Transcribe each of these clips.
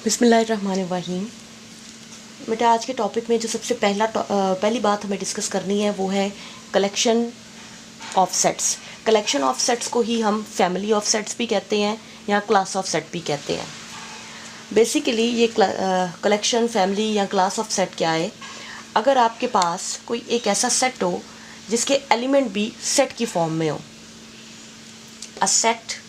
बिस्मिल्लाहिर्रहमानिर्रहीम। बेटा, आज के टॉपिक में जो सबसे पहली बात हमें डिस्कस करनी है वो है collection of sets. Collection of sets को ही हम फैमिली ऑफ सेट्स भी कहते हैं या क्लास ऑफ सेट भी कहते हैं। बेसिकली ये कलेक्शन, फैमिली या क्लास ऑफ सेट क्या है? अगर आपके पास कोई एक ऐसा सेट हो जिसके एलिमेंट भी सेट की फॉर्म में हो। A set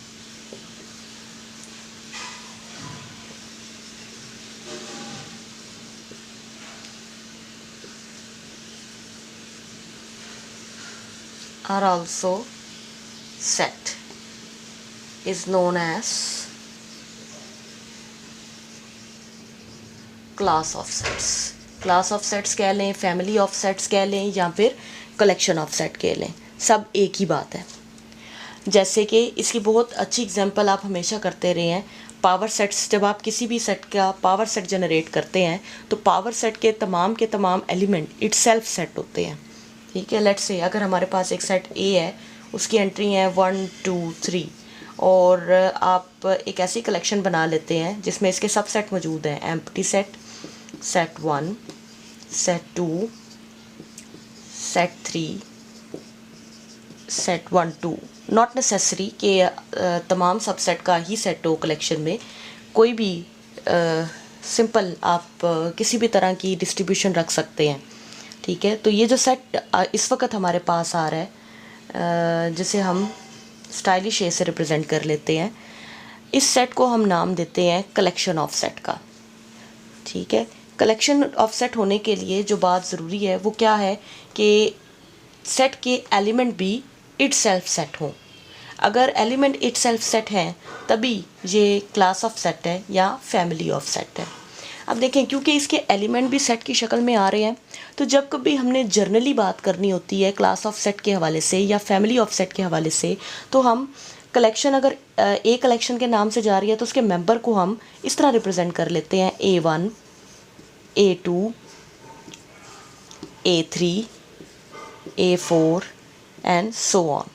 are also set is known as class of sets। Class of sets कह लें, फैमिली ऑफ सेट्स कह लें या फिर कलेक्शन ऑफ सेट कह लें, सब एक ही बात है। जैसे कि इसकी बहुत अच्छी एग्जांपल आप हमेशा करते रहे हैं, पावर सेट्स। जब आप किसी भी सेट का पावर सेट जनरेट करते हैं तो पावर सेट के तमाम एलिमेंट इटसेल्फ सेट होते हैं। ठीक है, लेट्स से अगर हमारे पास एक सेट ए है, उसकी एंट्री है 1 2 3 और आप एक ऐसी कलेक्शन बना लेते हैं जिसमें इसके सब सेट मौजूद हैं। Empty set, set 1, set 2, set 3, set 1 2। Not necessary कि तमाम सबसेट का ही सेट हो कलेक्शन में, कोई भी सिंपल आप किसी भी तरह की डिस्ट्रीब्यूशन रख सकते हैं। ठीक है, तो ये जो सेट इस वक्त हमारे पास आ रहा है, जिसे हम स्टाइलिश ए से रिप्रेजेंट कर लेते हैं, इस सेट को हम नाम देते हैं कलेक्शन ऑफ सेट का। ठीक है, कलेक्शन ऑफ सेट होने के लिए जो बात ज़रूरी है वो क्या है कि सेट के एलिमेंट भी इटसेल्फ सेट हों। अगर एलिमेंट इटसेल्फ सेट हैं तभी ये क्लास ऑफ सेट है या फैमिली ऑफ सेट है। अब देखें, क्योंकि इसके एलिमेंट भी सेट की शक्ल में आ रहे हैं, तो जब कभी हमने जर्नली बात करनी होती है क्लास ऑफ सेट के हवाले से या फैमिली ऑफ सेट के हवाले से, तो हम कलेक्शन, अगर ए कलेक्शन के नाम से जा रही है तो उसके मेंबर को हम इस तरह रिप्रेजेंट कर लेते हैं A1, A2, A3, A4 and so on.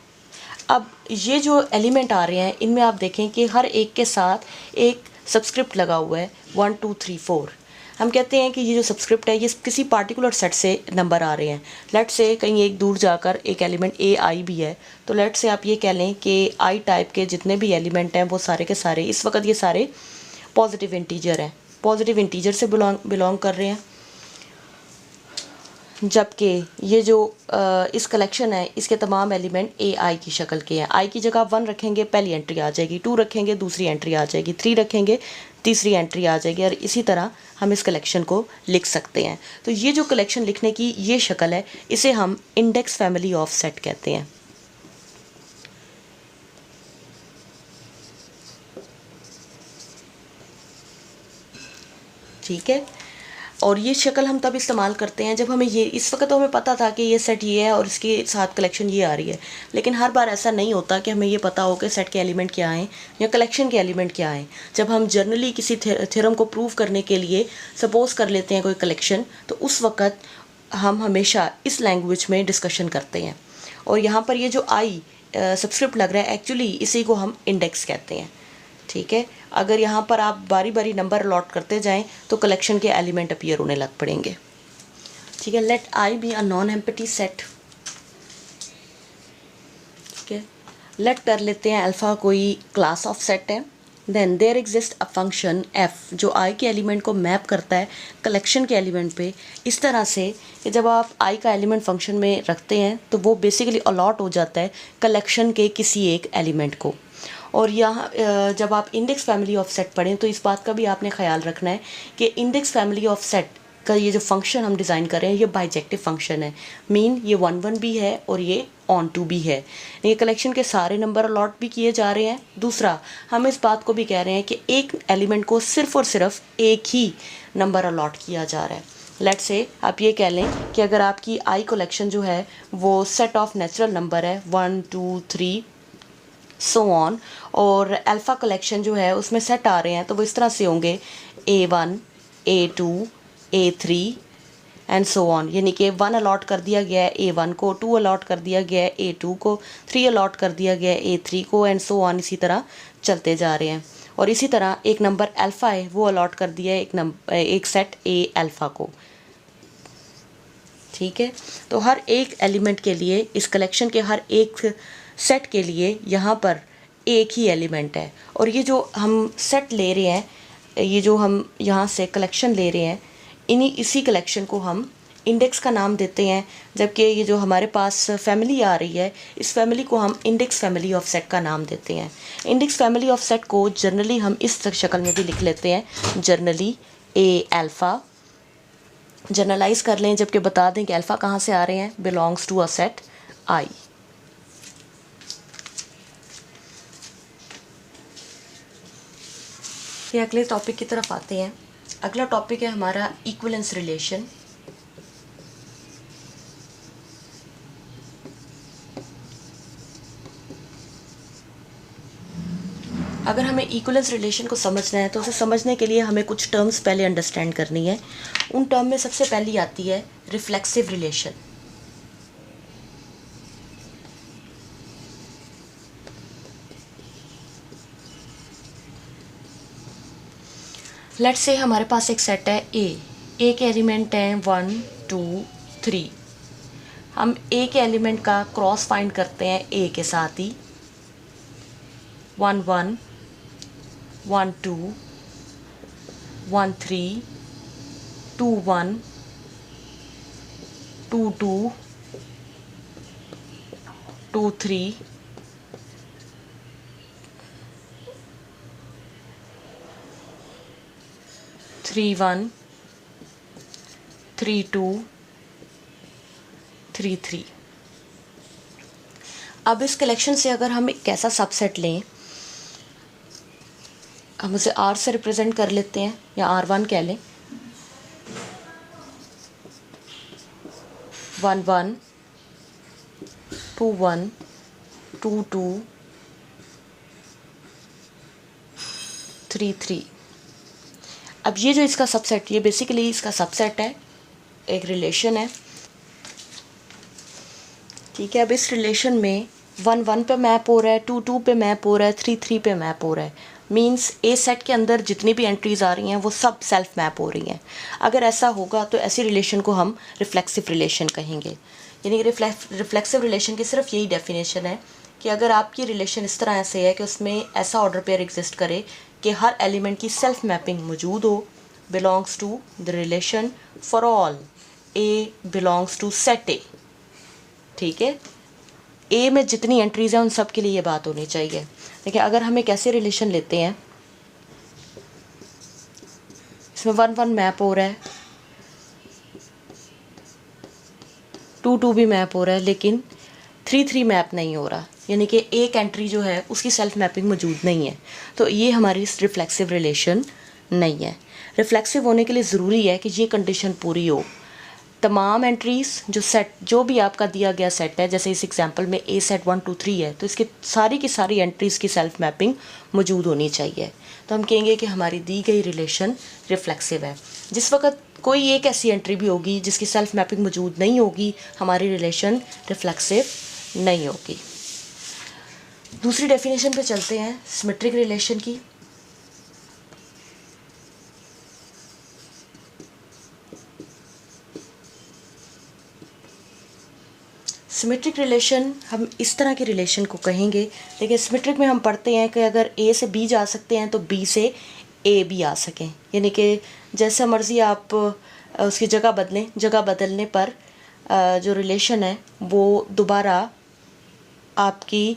अब ये जो एलिमेंट आ रहे हैं इनमें आप देखें कि हर एक के साथ एक सब्सक्रिप्ट लगा हुआ है 1 2 3 4। हम कहते हैं कि ये जो सब्सक्रिप्ट है ये किसी पार्टिकुलर सेट से नंबर आ रहे हैं। लेट से कहीं एक दूर जाकर एक एलिमेंट AI भी है, तो लेट से आप ये कह लें कि I टाइप के जितने भी एलिमेंट हैं वो सारे के सारे इस वक्त ये सारे पॉजिटिव इंटीजर हैं, पॉजिटिव इंटीजर से बिलोंग कर रहे हैं। जबकि ये जो इस कलेक्शन है इसके तमाम एलिमेंट AI की शक्ल के हैं। I की जगह 1 रखेंगे, पहली एंट्री आ जाएगी, 2 रखेंगे, दूसरी एंट्री आ जाएगी, 3 रखेंगे, तीसरी एंट्री आ जाएगी, और इसी तरह हम इस कलेक्शन को लिख सकते हैं। तो ये जो कलेक्शन लिखने की ये शक्ल है, इसे हम इंडेक्स फैमिली ऑफ सेट कहते हैं। ठीक है, और ये शक्ल हम तब इस्तेमाल करते हैं जब हमें ये, इस वक्त तो हमें पता था कि ये सेट ये है और इसके साथ कलेक्शन ये आ रही है, लेकिन हर बार ऐसा नहीं होता कि हमें ये पता हो कि सेट के एलिमेंट क्या हैं या कलेक्शन के एलिमेंट क्या हैं। जब हम जर्नली किसी थ्योरम को प्रूव करने के लिए सपोज कर लेते हैं कोई कलेक्शन, तो उस वक्त हम हमेशा इस लैंग्वेज में डिस्कशन करते हैं। और यहाँ पर ये जो आई सब्सक्रिप्ट लग रहा है, एक्चुअली इसी को हम इंडेक्स कहते हैं। ठीक है, अगर यहाँ पर आप बारी बारी नंबर अलॉट करते जाएं तो कलेक्शन के एलिमेंट अपीयर होने लग पड़ेंगे। ठीक है, let I be a non empty set. ठीक है, लेट कर लेते हैं अल्फ़ा कोई क्लास ऑफ सेट है। Then there exist a function F जो आई के एलिमेंट को मैप करता है कलेक्शन के एलिमेंट पे, इस तरह से कि जब आप आई का एलिमेंट फंक्शन में रखते हैं तो वो बेसिकली अलॉट हो जाता है कलेक्शन के किसी एक एलिमेंट को। और यहाँ जब आप इंडेक्स फैमिली ऑफ सेट पढ़ें तो इस बात का भी आपने ख्याल रखना है कि इंडेक्स फैमिली ऑफ सेट का ये जो फंक्शन हम डिज़ाइन कर रहे हैं ये बाइजेक्टिव फंक्शन है। मीन ये 1 1 भी है और ये ऑन टू भी है। ये कलेक्शन के सारे नंबर अलॉट भी किए जा रहे हैं। दूसरा, हम इस बात को भी कह रहे हैं कि एक एलिमेंट को सिर्फ और सिर्फ एक ही नंबर अलॉट किया जा रहा है। लेट्स से आप ये कह लें कि अगर आपकी आई कलेक्शन जो है वो सेट ऑफ नेचुरल नंबर है 1 2 3 सो ऑन, और अल्फ़ा कलेक्शन जो है उसमें सेट आ रहे हैं तो वो इस तरह से होंगे A1, A2, A3 and so on. यानी कि 1 अलॉट कर दिया गया है A1 को, 2 अलॉट कर दिया गया है A2 को, 3 अलॉट कर दिया गया है A3 को एंड सो ऑन, इसी तरह चलते जा रहे हैं। और इसी तरह एक नंबर अल्फ़ा है वो अलॉट कर दिया है एक सेट ए अल्फ़ा को। ठीक है, तो हर एक एलिमेंट के लिए, इस कलेक्शन के हर एक सेट के लिए यहाँ पर एक ही एलिमेंट है। और ये जो हम सेट ले रहे हैं, ये जो हम यहाँ से कलेक्शन ले रहे हैं, इसी कलेक्शन को हम इंडेक्स का नाम देते हैं। जबकि ये जो हमारे पास फैमिली आ रही है, इस फैमिली को हम इंडेक्स फैमिली ऑफ सेट का नाम देते हैं। इंडेक्स फैमिली ऑफ सेट को जनरली हम इस शक्ल में भी लिख लेते हैं, जनरली ए अल्फ़ा। जनरलाइज कर लें, जबकि बता दें कि अल्फ़ा कहाँ से आ रहे हैं, बिलोंग्स टू अ सेट आई। ये अगले टॉपिक की तरफ आते हैं। अगला टॉपिक है हमारा इक्विवेलेंस रिलेशन। अगर हमें इक्विवेलेंस रिलेशन को समझना है तो उसे समझने के लिए हमें कुछ टर्म्स पहले अंडरस्टैंड करनी है। उन टर्म में सबसे पहली आती है रिफ्लेक्सिव रिलेशन। लेट्स से हमारे पास एक सेट है ए के एलिमेंट हैं 1 2 3। हम ए के एलिमेंट का क्रॉस फाइंड करते हैं ए के साथ ही, 1 1 1 2 1 3 2 1 2 2 2 3 3 1 3 2 3 3। अब इस कलेक्शन से अगर हम एक ऐसा सबसेट लें, हम उसे R से रिप्रेजेंट कर लेते हैं या R1 कह लें। 1 1 2 1 2 2 3 3। अब ये जो इसका सबसेट, ये बेसिकली इसका सबसेट है, एक रिलेशन है। ठीक है, अब इस रिलेशन में 1 1 पे मैप हो रहा है, 2 2 पे मैप हो रहा है, 3 3 पे मैप हो रहा है। मींस ए सेट के अंदर जितनी भी एंट्रीज आ रही हैं वो सब सेल्फ मैप हो रही हैं। अगर ऐसा होगा तो ऐसी रिलेशन को हम रिफ्लेक्सिव रिलेशन कहेंगे। यानी कि रिफ्लेक्सिव रिलेशन की सिर्फ यही डेफिनेशन है कि अगर आपकी रिलेशन इस तरह से है कि उसमें ऐसा ऑर्डर पेयर एग्जिस्ट करे कि हर एलिमेंट की सेल्फ मैपिंग मौजूद हो, belongs to the relation for all A belongs to set A. ठीक है, ए में जितनी एंट्रीज हैं उन सब के लिए ये बात होनी चाहिए। देखिए, अगर हम एक ऐसे रिलेशन लेते हैं, इसमें 1 1 मैप हो रहा है, 2 2 भी मैप हो रहा है, लेकिन 3 3 मैप नहीं हो रहा, यानी कि एक एंट्री जो है उसकी सेल्फ मैपिंग मौजूद नहीं है। तो ये हमारी रिफ्लेक्सिव रिलेशन नहीं है। रिफ्लेक्सिव होने के लिए ज़रूरी है कि ये कंडीशन पूरी हो, तमाम एंट्रीज़ जो भी आपका दिया गया सेट है, जैसे इस एग्जांपल में ए सेट 1 2 3 है, तो इसकी सारी की सारी एंट्रीज़ की सेल्फ मैपिंग मौजूद होनी चाहिए। तो हम कहेंगे कि हमारी दी गई रिलेशन रिफ्लेक्सिव है। जिस वक्त कोई एक ऐसी एंट्री भी होगी जिसकी सेल्फ मैपिंग मौजूद नहीं होगी, हमारी रिलेशन रिफ्लेक्सिव नहीं होगी। दूसरी डेफिनेशन पे चलते हैं, सिमेट्रिक रिलेशन की। सिमेट्रिक रिलेशन हम इस तरह के रिलेशन को कहेंगे। देखिए, सिमेट्रिक में हम पढ़ते हैं कि अगर ए से बी जा सकते हैं तो बी से ए भी आ सकें, यानी कि जैसा मर्ज़ी आप उसकी जगह बदलें, जगह बदलने पर जो रिलेशन है वो दोबारा आपकी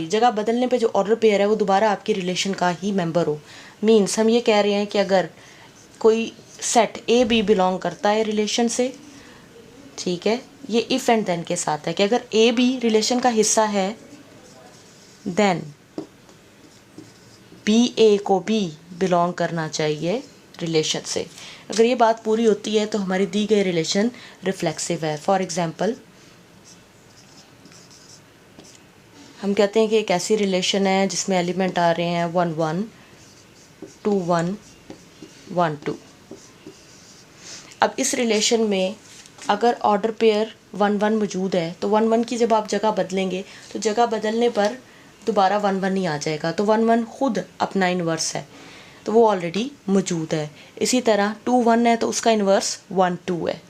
जगह बदलने पे जो ऑर्डर पेयर है वो दोबारा आपकी रिलेशन का ही मेंबर हो। मीन्स हम ये कह रहे हैं कि अगर कोई सेट ए बी बिलोंग करता है रिलेशन से, ठीक है, ये इफ़ एंड देन के साथ है कि अगर ए बी रिलेशन का हिस्सा है देन बी ए को भी बिलोंग करना चाहिए रिलेशन से। अगर ये बात पूरी होती है तो हमारी दी गई रिलेशन रिफ्लेक्सिव है। फॉर एग्जांपल, हम कहते हैं कि एक ऐसी रिलेशन है जिसमें एलिमेंट आ रहे हैं 1 1 2 1 1 2। अब इस रिलेशन में अगर ऑर्डर पेयर 1 1 मौजूद है तो 1 1 की जब आप जगह बदलेंगे तो जगह बदलने पर दोबारा 1 1 ही आ जाएगा, तो 1 1 खुद अपना इन्वर्स है, तो वो ऑलरेडी मौजूद है। इसी तरह 2 1 है तो उसका इन्वर्स 1 2 है।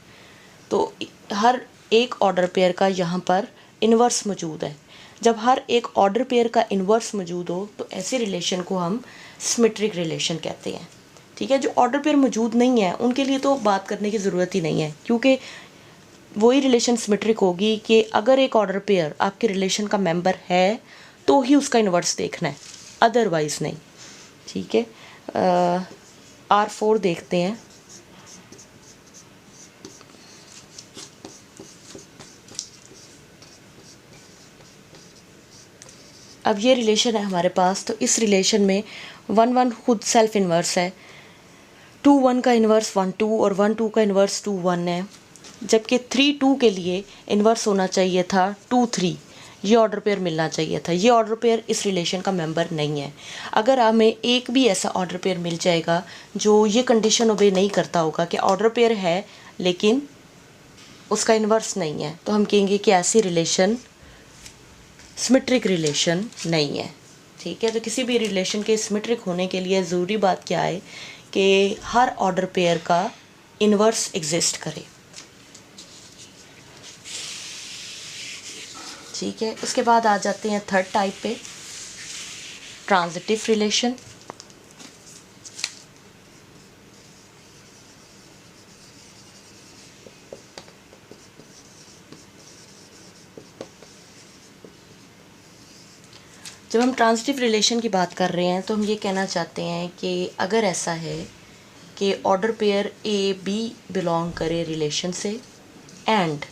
तो हर एक ऑर्डर पेयर का यहाँ पर इन्वर्स मौजूद है। जब हर एक ऑर्डर पेयर का इन्वर्स मौजूद हो तो ऐसे रिलेशन को हम सिमेट्रिक रिलेशन कहते हैं। ठीक है, जो ऑर्डर पेयर मौजूद नहीं है उनके लिए तो बात करने की ज़रूरत ही नहीं है, क्योंकि वही रिलेशन सिमेट्रिक होगी कि अगर एक ऑर्डर पेयर आपके रिलेशन का मेंबर है तो ही उसका इन्वर्स देखना है, अदरवाइज़ नहीं। ठीक है, R4 देखते हैं। अब ये रिलेशन है हमारे पास, तो इस रिलेशन में 1 1 खुद सेल्फ इन्वर्स है, 2 1 का इन्वर्स 1 2 और 1 2 का इन्वर्स 2 1 है, जबकि 3 2 के लिए इन्वर्स होना चाहिए था 2 3। ये ऑर्डर पेयर मिलना चाहिए था। ये ऑर्डर पेयर इस रिलेशन का मेंबर नहीं है। अगर हमें एक भी ऐसा ऑर्डर पेयर मिल जाएगा जो ये कंडीशन ओबे नहीं करता होगा कि ऑर्डर पेयर है लेकिन उसका इन्वर्स नहीं है, तो हम कहेंगे कि ऐसी रिलेशन सिमेट्रिक रिलेशन नहीं है। ठीक है, तो किसी भी रिलेशन के सिमेट्रिक होने के लिए ज़रूरी बात क्या है कि हर ऑर्डर पेयर का इन्वर्स एग्जिस्ट करे। ठीक है, उसके बाद आ जाते हैं थर्ड टाइप पे, ट्रांजिटिव रिलेशन। जब हम ट्रांजिटिव रिलेशन की बात कर रहे हैं तो हम ये कहना चाहते हैं कि अगर ऐसा है कि order pair A B belong करे रिलेशन से and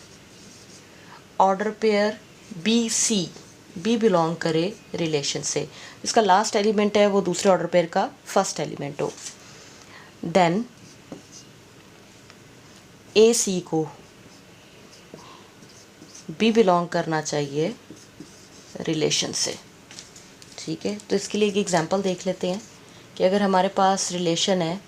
order pair B C B belong करे रिलेशन से, इसका लास्ट एलिमेंट है वो दूसरे ऑर्डर पेयर का फर्स्ट एलिमेंट हो, देन ए सी को बी बिलोंग करना चाहिए रिलेशन से। ठीक है, तो इसके लिए एक एग्जांपल देख लेते हैं कि अगर हमारे पास रिलेशन है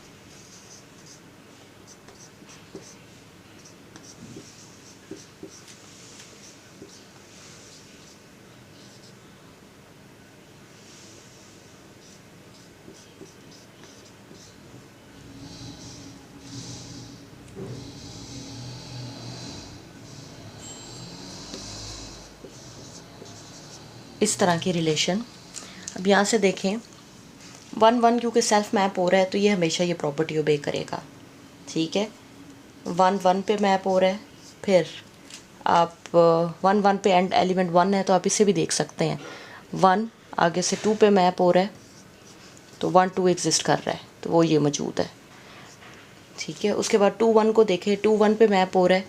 इस तरह की रिलेशन। अब यहाँ से देखें 1 1 क्योंकि सेल्फ मैप हो रहा है तो ये हमेशा ये प्रॉपर्टी ओबे करेगा। ठीक है, 1 1 पे मैप हो रहा है, फिर आप 1 1 पे एंड एलिमेंट 1 है तो आप इसे भी देख सकते हैं, 1 आगे से 2 पे मैप हो रहा है तो 1 2 एग्जिस्ट कर रहा है तो वो ये मौजूद है। ठीक है, उसके बाद 2 1 को देखें, 2 1 पे मैप हो रहा है,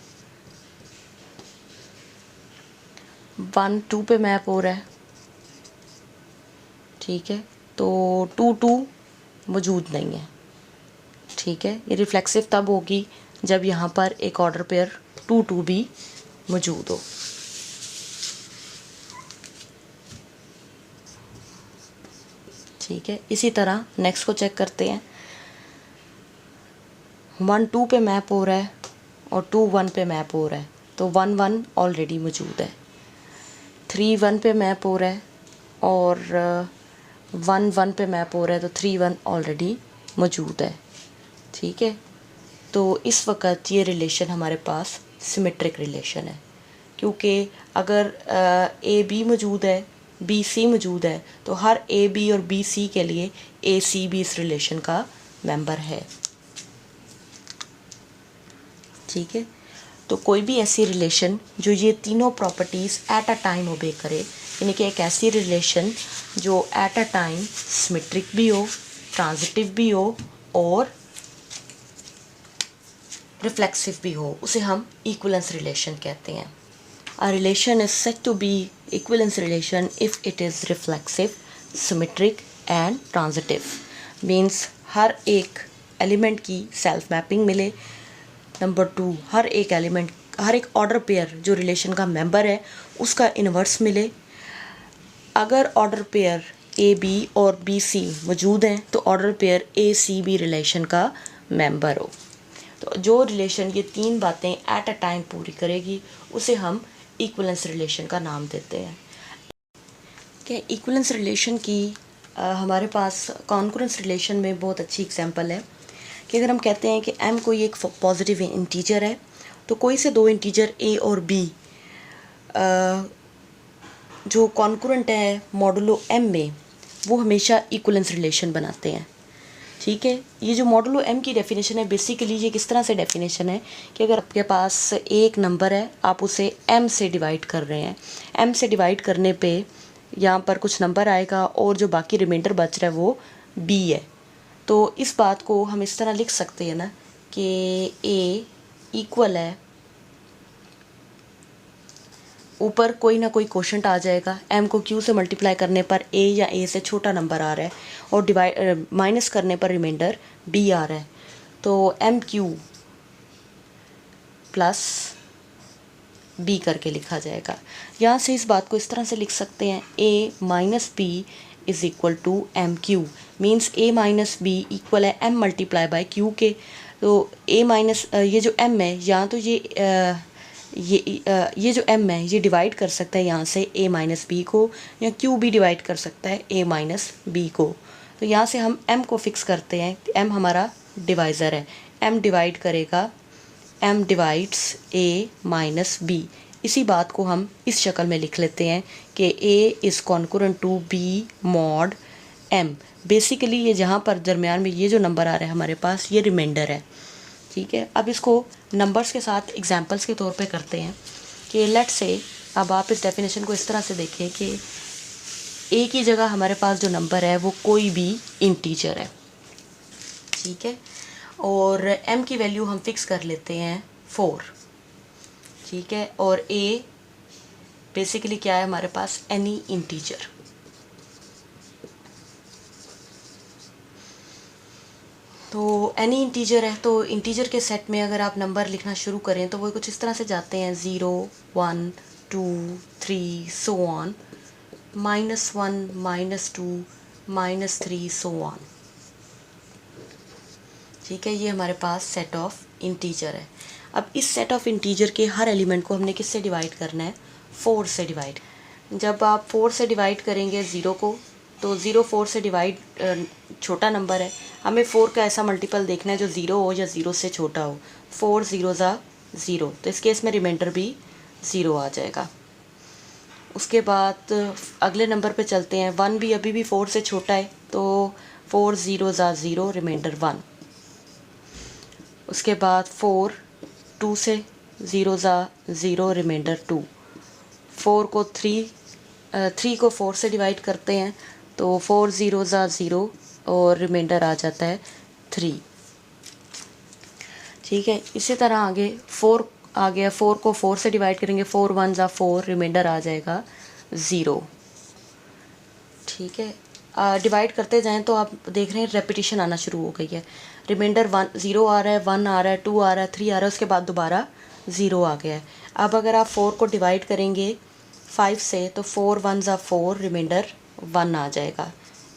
1 2 पे मैप हो रहा है। ठीक है, तो 2 2 मौजूद नहीं है। ठीक है, ये रिफ्लेक्सिव तब होगी जब यहाँ पर एक ऑर्डर पेयर 2 2 भी मौजूद हो। ठीक है, इसी तरह नेक्स्ट को चेक करते हैं, 1 2 पे मैप हो रहा है और 2 1 पे मैप हो रहा है तो 1 1 ऑलरेडी मौजूद है, 3 1 पे मैप हो रहा है और 1 1 पे मैप हो रहा है तो 3 1 ऑलरेडी मौजूद है। ठीक है, तो इस वक्त ये रिलेशन हमारे पास सिमेट्रिक रिलेशन है, क्योंकि अगर ए बी मौजूद है बी सी मौजूद है तो हर ए बी और बी सी के लिए ए सी भी इस रिलेशन का मेंबर है। ठीक है, तो कोई भी ऐसी रिलेशन जो ये तीनों प्रॉपर्टीज़ एट अ टाइम ओबे करे, यानी कि एक ऐसी रिलेशन जो एट अ टाइम सिमेट्रिक भी हो, ट्रांजिटिव भी हो और रिफ्लेक्सिव भी हो, उसे हम इक्विवेलेंस रिलेशन कहते हैं। A relation is said to be equivalence relation if it is reflexive, symmetric and transitive. Means हर एक एलिमेंट की सेल्फ मैपिंग मिले, नंबर 2 हर एक एलिमेंट, हर एक ऑर्डर पेयर जो रिलेशन का मेंबर है उसका इन्वर्स मिले। अगर ऑर्डर पेयर ए बी और बी सी मौजूद हैं तो ऑर्डर पेयर ए सी भी रिलेशन का मेंबर हो। तो जो रिलेशन ये तीन बातें एट अ टाइम पूरी करेगी उसे हम इक्विवेलेंस रिलेशन का नाम देते हैं। ठीक है, इक्विवेलेंस रिलेशन की हमारे पास कॉन्करेंस रिलेशन में बहुत अच्छी एग्जांपल है कि अगर हम कहते हैं कि m कोई एक पॉजिटिव इंटीजर है तो कोई से दो इंटीजर a और b जो कॉन्करेंट है मॉडुलो m में वो हमेशा इक्विवेलेंस रिलेशन बनाते हैं। ठीक है, ये जो मॉडुलो m की डेफिनेशन है बेसिकली ये किस तरह से डेफिनेशन है कि अगर आपके पास एक नंबर है, आप उसे m से डिवाइड कर रहे हैं, m से डिवाइड करने पे यहाँ पर कुछ नंबर आएगा और जो बाकी रिमाइंडर बच रहा है वो b है। तो इस बात को हम इस तरह लिख सकते हैं ना कि a इक्वल है, ऊपर कोई ना कोई क्वोशंट आ जाएगा, m को q से मल्टीप्लाई करने पर a या a से छोटा नंबर आ रहा है और डिवाइड माइनस करने पर रिमाइंडर b आ रहा है, तो mq प्लस b करके लिखा जाएगा। यहाँ से इस बात को इस तरह से लिख सकते हैं a minus b is equal to M Q, means a minus b equal है m मल्टीप्लाई बाय q के। तो a माइनस ये जो m है यहाँ तो ये जो m है ये डिवाइड कर सकता है यहाँ से a माइनस बी को, या q भी डिवाइड कर सकता है a माइनस बी को। तो यहाँ से हम m को फिक्स करते हैं, m हमारा डिवाइज़र है, m डिवाइड करेगा, m divides a minus b। इसी बात को हम इस शक्ल में लिख लेते हैं कि a is congruent to b mod m। Basically ये जहाँ पर दरमियान में ये जो नंबर आ रहा है हमारे पास ये रिमाइंडर है। ठीक है, अब इसको नंबर्स के साथ एग्जांपल्स के तौर पे करते हैं कि लेट्स से अब आप इस डेफिनेशन को इस तरह से देखें कि a की जगह हमारे पास जो नंबर है वो कोई भी इंटीजर है। ठीक है, और m की वैल्यू हम फिक्स कर लेते हैं 4। ठीक है, और a बेसिकली क्या है हमारे पास एनी इंटीजर। तो एनी इंटीजर है तो इंटीजर के सेट में अगर आप नंबर लिखना शुरू करें तो वो कुछ इस तरह से जाते हैं 0 1 2 3 सो ऑन, -1 -2 -3 सो ऑन। ठीक है, ये हमारे पास सेट ऑफ इंटीजर है। अब इस सेट ऑफ इंटीजर के हर एलिमेंट को हमने किससे डिवाइड करना है, 4 से डिवाइड। जब आप 4 से डिवाइड करेंगे 0 को तो 0 4 से डिवाइड छोटा नंबर है, हमें 4 का ऐसा मल्टीपल देखना है जो 0 हो या 0 से छोटा हो। 4 0 ज़ा 0, तो इस केस में रिमाइंडर भी 0 आ जाएगा। उसके बाद अगले नंबर पे चलते हैं, 1 भी अभी भी 4 से छोटा है तो 4 0 ज़ा 0 रिमाइंडर 1। उसके बाद 4 2 से 0 ज़ा 0 रिमाइंडर 2। 4 को 3 को 4 से डिवाइड करते हैं तो 4 0 ज़ा 0 और रिमाइंडर आ जाता है 3। ठीक है, इसी तरह आगे 4 आ गया, 4 को 4 से डिवाइड करेंगे, 4 1 ज़ा 4 रिमाइंडर आ जाएगा 0। ठीक है, डिवाइड करते जाएं तो आप देख रहे हैं रेपिटेशन आना शुरू हो गई है। रिमाइंडर 1 0 आ रहा है, 1 आ रहा है, 2 आ रहा है, 3 आ रहा है, उसके बाद दोबारा 0 आ गया है। अब अगर आप 4 को डिवाइड करेंगे 5 से तो 4 1 ज़ा 4 रिमाइंडर 1 आ जाएगा,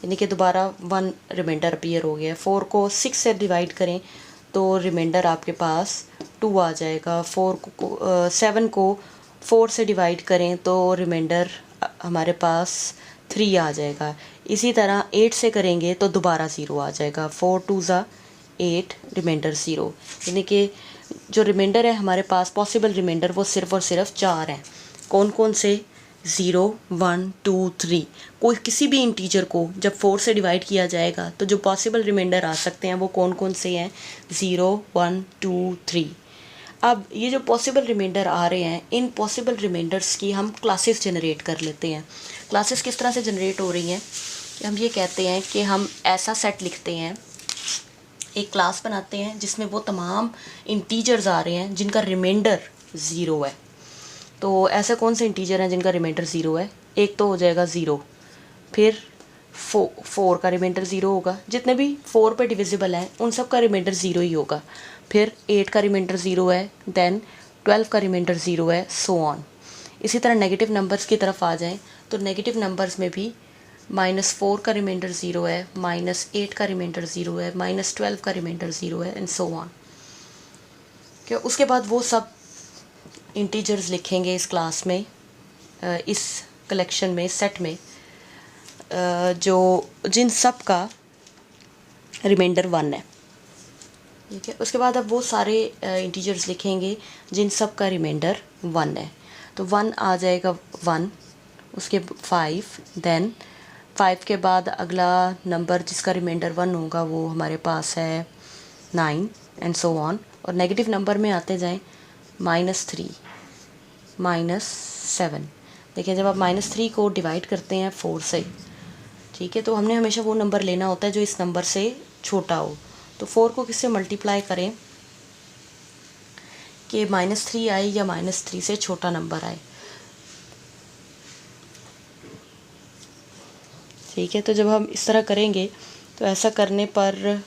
यानी कि दोबारा 1 रिमाइंडर अपीयर हो गया है। 4 को 6 से डिवाइड करें तो रिमाइंडर आपके पास 2 आ जाएगा। 7 को 4 से डिवाइड करें तो रिमाइंडर हमारे पास 3 आ जाएगा। इसी तरह 8 से करेंगे तो दोबारा 0 आ जाएगा। 4 2 ज़ा 8 रिमाइंडर 0, यानी कि जो रिमाइंडर है हमारे पास पॉसिबल रिमाइंडर वो सिर्फ और सिर्फ 4 हैं। कौन कौन से, 0 1 2 3। कोई किसी भी इंटीजर को जब 4 से डिवाइड किया जाएगा तो जो पॉसिबल रिमाइंडर आ सकते हैं वो कौन कौन से हैं, 0 1 2 3। अब ये जो पॉसिबल रिमाइंडर आ रहे हैं इन पॉसिबल रिमाइंडर्स की हम क्लासेस जनरेट कर लेते हैं। क्लासेस किस तरह से जनरेट हो रही हैं कि हम ये कहते हैं कि हम ऐसा सेट लिखते हैं, एक क्लास बनाते हैं जिसमें वो तमाम इंटीजर्स आ रहे हैं जिनका रिमाइंडर 0 है। तो ऐसे कौन से इंटीजर हैं जिनका रिमाइंडर 0 है, एक तो हो जाएगा 0, फिर 4 का रिमाइंडर 0 होगा, जितने भी 4 पे डिविजिबल हैं उन सब का रिमाइंडर 0 ही होगा। फिर 8 का रिमाइंडर 0 है, देन 12 का रिमाइंडर 0 है, सो ऑन। इसी तरह नेगेटिव नंबर्स की तरफ आ जाएं तो नेगेटिव नंबर्स में भी -4 का रिमाइंडर 0 है, -8 का रिमाइंडर 0 है, -12 का रिमाइंडर 0 है, एंड सो ऑन। क्या उसके बाद वो सब इंटीजर्स लिखेंगे इस क्लास में, इस कलेक्शन में, सेट में, जो जिन सब का रिमाइंडर 1 है। ठीक है, उसके बाद अब वो सारे इंटीजर्स लिखेंगे जिन सब का रिमाइंडर 1 है। तो 1 आ जाएगा 1, उसके 5, देन 5 के बाद अगला नंबर जिसका रिमाइंडर 1 होगा वो हमारे पास है 9 एंड सो ऑन। और नेगेटिव नंबर में आते जाएं -3, -7। देखिए जब आप -3 को डिवाइड करते हैं 4 से, ठीक है, तो हमने हमेशा वो नंबर लेना होता है जो इस नंबर से छोटा हो। तो 4 को किससे मल्टीप्लाई करें कि -3 आए या -3 से छोटा नंबर आए। ठीक है, तो जब हम इस तरह करेंगे तो ऐसा करने पर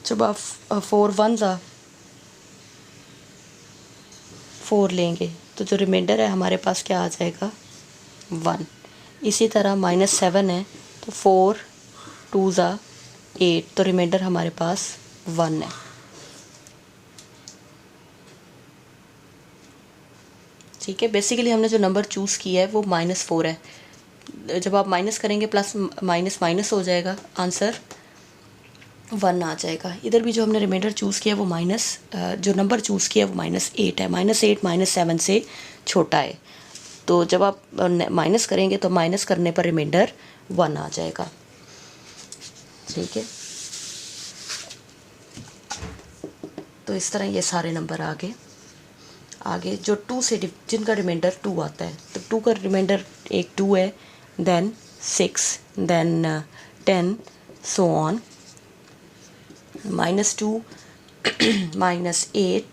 जब आप 4 1 4 लेंगे तो जो रिमाइंडर है हमारे पास क्या आ जाएगा 1। इसी तरह -7 है तो 4 2 8, तो रिमाइंडर हमारे पास 1 है। ठीक है, बेसिकली हमने जो नंबर चूज़ किया है वो -4 है। जब आप माइनस करेंगे प्लस माइनस माइनस हो जाएगा, आंसर 1 आ जाएगा। इधर भी जो हमने रिमाइंडर चूज़ किया वो जो नंबर चूज़ किया वो -8 है। -8 -7 से छोटा है। तो जब आप माइनस करेंगे तो माइनस करने पर रिमाइंडर 1 आ जाएगा। ठीक है, तो इस तरह ये सारे नंबर आगे जो 2 से जिनका रिमाइंडर 2 आता है, तो 2 का रिमाइंडर एक 2 है, then 6, then 10 so on, -2 -8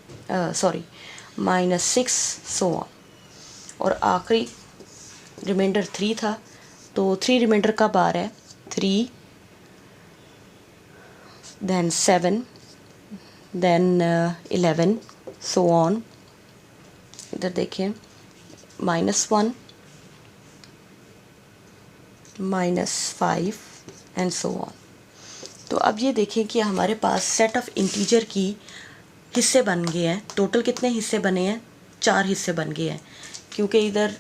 -6 so on. और आखिरी रिमाइंडर 3 था, तो 3 रिमाइंडर कब आ रहा है 3, देन 7, देन 11 सो ऑन। इधर देखिए -1 -5 एंड सो ऑन। तो अब ये देखें कि हमारे पास सेट ऑफ इंटीजर की हिस्से बन गए हैं। टोटल कितने हिस्से बने हैं, 4 हिस्से बन गए हैं। क्योंकि इधर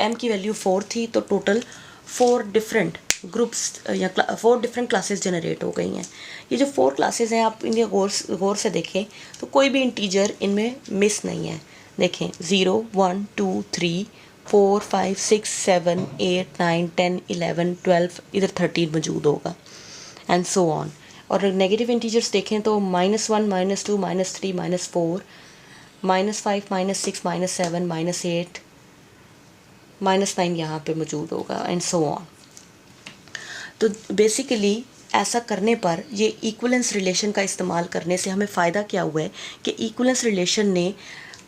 m की वैल्यू 4 थी तो टोटल 4 डिफरेंट ग्रुप्स या 4 डिफरेंट क्लासेस जनरेट हो गई हैं। ये जो 4 क्लासेस हैं आप इन्हें गौर से देखें तो कोई भी इंटीजर इनमें मिस नहीं है। देखें 0 1 2 3 4 5 6 7 8 9 10 11 12, इधर 13 मौजूद होगा एंड सो ऑन। और नेगेटिव इंटीजर्स देखें तो -1 -2 -3 -4 -5 -6 -7 -8 -9 यहाँ पे मौजूद होगा एंड सो ऑन। तो बेसिकली ऐसा करने पर ये इक्वलेंस रिलेशन का इस्तेमाल करने से हमें फ़ायदा क्या हुआ है कि इक्वलेंस रिलेशन ने